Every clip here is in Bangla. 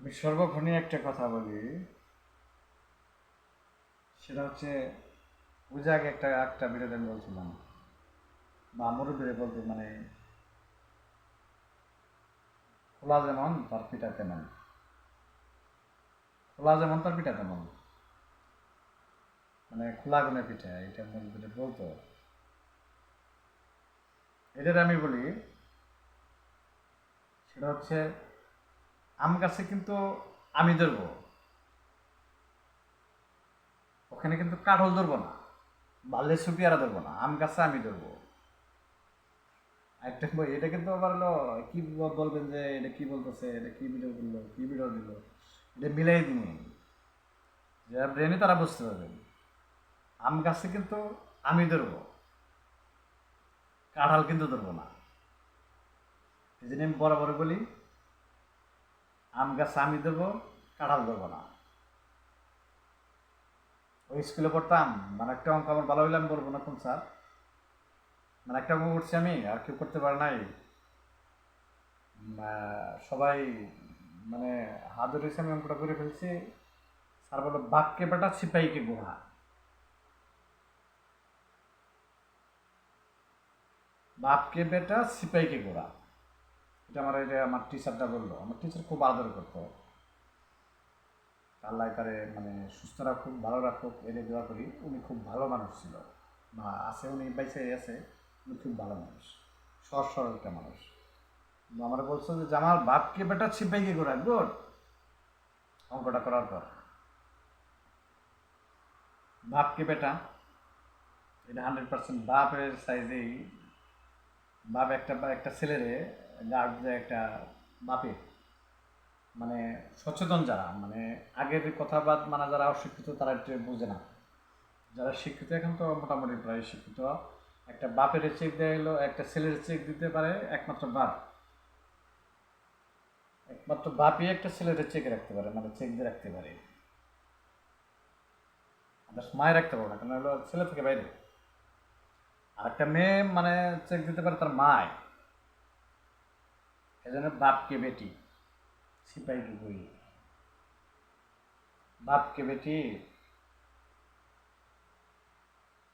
আমি সর্বক্ষণই একটা কথা বলি, সেটা হচ্ছে ওই যে আগে একটা একটা ভিডিওতে আমি বলছিলাম বা মুরব্বীরে বলতে মানে খোলা যেমন তার পিঠা তেমন, খোলা যেমন তার পিঠা তেমন, মানে খোলা গুনে পিঠা, এটা মুরব্বীরে বলতো। এটার আমি বলি সেটা হচ্ছে আম গাছে কিন্তু আমি ধরবো, ওখানে কিন্তু কাঠল ধরবো না, বা লেসু পেয়ারা ধরবো না, আম গাছে আমি ধরবো। একটা বই এটা কিন্তু আবার হলো কি বলবেন যে এটা কি বলতেছে, এটা কি ভিডিও করলো, কি ভিডিও দিল, এটা মিলাই দিন, যারা ব্রেনে তারা বুঝতে পারবেন। আম গাছে কিন্তু আমি ধরবো, কাঁঠাল কিন্তু ধরবো না। এই জন্য আমি বরাবর বলি আম গাছে আমি ধরবো, কাঁঠাল ধরবো না। ওই স্কুলে পড়তাম, মানে একটা অঙ্ক আমার ভালো হইলে আমি বলবো না কোন স্যার, মানে একটা অঙ্ক করছি আমি আর কেউ করতে পারে নাই। সবাই মানে হাত ধরেছে, আমি অঙ্কটা করে ফেলছি। স্যার বললো বাঘকে বেটা সিপাহীকে গুহা, বাপকে বেটা সিপাহীকে গোড়া। এটা আমার টিচারটা বললো, আমার টিচার খুব আদর করতো। আল্লাহ তারে মানে সুস্থ রাখুক, ভালো রাখুক, এনে দোয়া করি। উনি খুব ভালো মানুষ ছিল, বা আছে, উনি বাইসে আছে। উনি খুব ভালো মানুষ, সহজ সরল একটা মানুষ। আমার বলছো যে আমার বাপকে বেটা সিপাহীকে গোড়া, গুড। অঙ্কটা করার পর বাপকে বেটা, এটা 100% বাপের সাইজেই। বাপ একটা একটা ছেলেরে গার্ড দেয় একটা বাপে, মানে সচেতন যারা, মানে আগের কথা বাদ, মানে যারা অশিক্ষিত তারা একটু বুঝে না। যারা শিক্ষিত এখন তো মোটামুটি প্রায় শিক্ষিত, একটা বাপের চেক দেওয়া হলো, একটা ছেলের চেক দিতে পারে একমাত্র বাপ। একমাত্র বাপই একটা ছেলের চেকে রাখতে পারে, মানে চেক দিয়ে রাখতে পারে। আদার্স মায় রাখতে পারবে না, কারণ হলো ছেলে থেকে বাইরে। আর একটা মেয়ে মানে চেক দিতে পারে তার মায়। এই জন্য বাপকে বেটি, সিপাহীকে বই। বাপকে বেটি,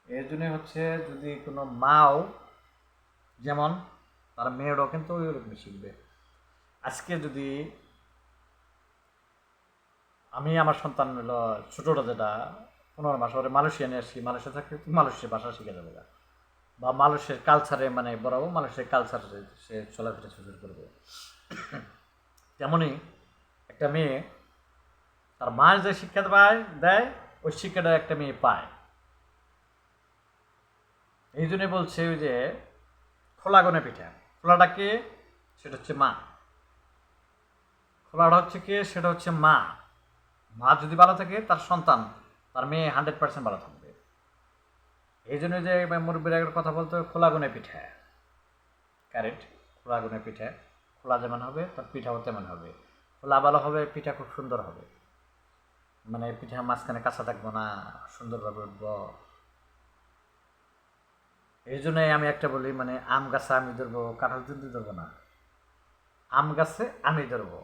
এর জন্য হচ্ছে যদি কোনো মাও যেমন, তার মেয়েরাও কিন্তু ওই রকমই শিখবে। আজকে যদি আমি আমার সন্তান হলো ছোটোটা যেটা 15 মাস ওরে মালয়েশিয়া নিয়ে আসি, মালয়েশিয়া থাকতে মালয়েশিয়া ভাষা শিখে যাবে, বা মানুষের কালচারে মানে বড়াবো, মানুষের কালচারে সে চলাফেরা শুরু করবে। তেমনই একটা মেয়ে তার মা যে শিক্ষা দেয়, ওই শিক্ষাটা একটা মেয়ে পায়। এই জন্যই বলছে ওই যে খোলা গনে পিঠা, খোলাটা কে, সেটা হচ্ছে মা। খোলাটা হচ্ছে কে, সেটা হচ্ছে মা। মা যদি ভালো থাকে তার সন্তান, তার মেয়ে 100% ভালো থাকবে। এই জন্য যে মুরব্বীর আগের কথা বলতে খোলা গুনে পিঠা, ক্যারেট, খোলা গুনে পিঠা। খোলা যেমন হবে তার পিঠাও তেমন হবে। খোলা ভালো হবে, পিঠা খুব সুন্দর হবে, মানে পিঠা মাঝখানে কাঁচা থাকবো না, সুন্দরভাবে উঠবো। এই জন্যই আমি একটা বলি, মানে আম গাছে আমি ধরবো, কাঁঠাল কিন্তু ধরবো না। আম গাছে আমি ধরবো,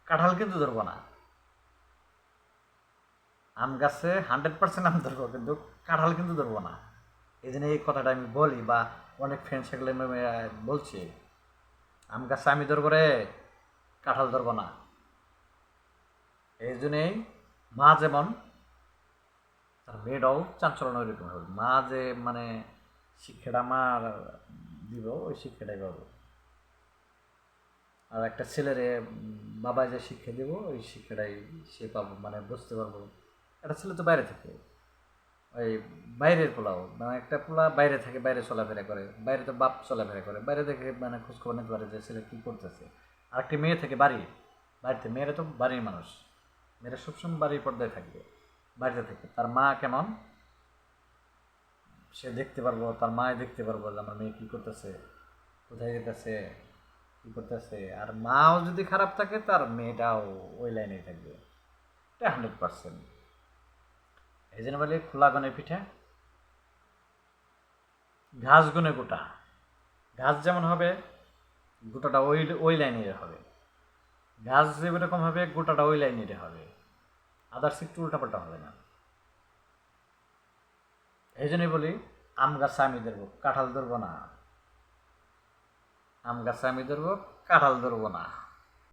কাঁঠাল কিন্তু ধরবো না। আম গাছে 100% আম ধরবো, কিন্তু কাঁঠাল কিন্তু ধরবো না। এই জন্য এই কথাটা আমি বলি, বা অনেক ফ্রেন্ড সেগুলো বলছি, আম গাছে আমি ধরবো রে, কাঁঠাল ধরবো না। এই জন্যেই মা যেমন, তার মেয়েটাও চাঞ্চলন ওইরকম হবে। মা যে মানে শিক্ষাটা আমার দিব, ওই শিক্ষাটাই পাবো। আর একটা ছেলেরে বাবা যে শিক্ষা দিব, ওই শিক্ষাটাই সে পাবো, মানে বুঝতে পারবো। একটা ছেলে তো বাইরে থাকে, ওই বাইরের পোলাও, মানে একটা পোলা বাইরে থাকে, বাইরে চলাফেরা করে, বাইরে তো বাপ চলাফেরা করে, বাইরে থেকে মানে খোঁজখবর নিতে পারে যে ছেলে কী করতেছে। আর একটা মেয়ে থেকে বাড়িতে, মেয়েরা তো বাড়ির মানুষ, মেয়েরা সবসময় বাড়ির পর্দায় থাকবে, বাড়িতে থেকে তার মা কেমন সে দেখতে পারবো, তার মায় দেখতে পারবো যে আমার মেয়ে কী করতেছে, কোথায় যেতেছে, কী করতেছে। আর মাও যদি খারাপ থাকে তার মেয়েটাও ওই লাইনেই থাকবে, এটা 100%। এই জন্য বলি খোলা গনে পিঠা, ঘাস গুনে গোটা। ঘাস যেমন হবে, গোটাটা ওই ওই লাইনের হবে। গাছ যেরকম হবে গোটাটা ওই লাইনেরই হবে, আদার্স একটু উল্টাপাল্টা হবে না। এই জন্যই বলি আম গাছে আমি ধরবো, কাঁঠাল ধরবো না। আম গাছে আমি ধরবো, কাঁঠাল ধরবো না।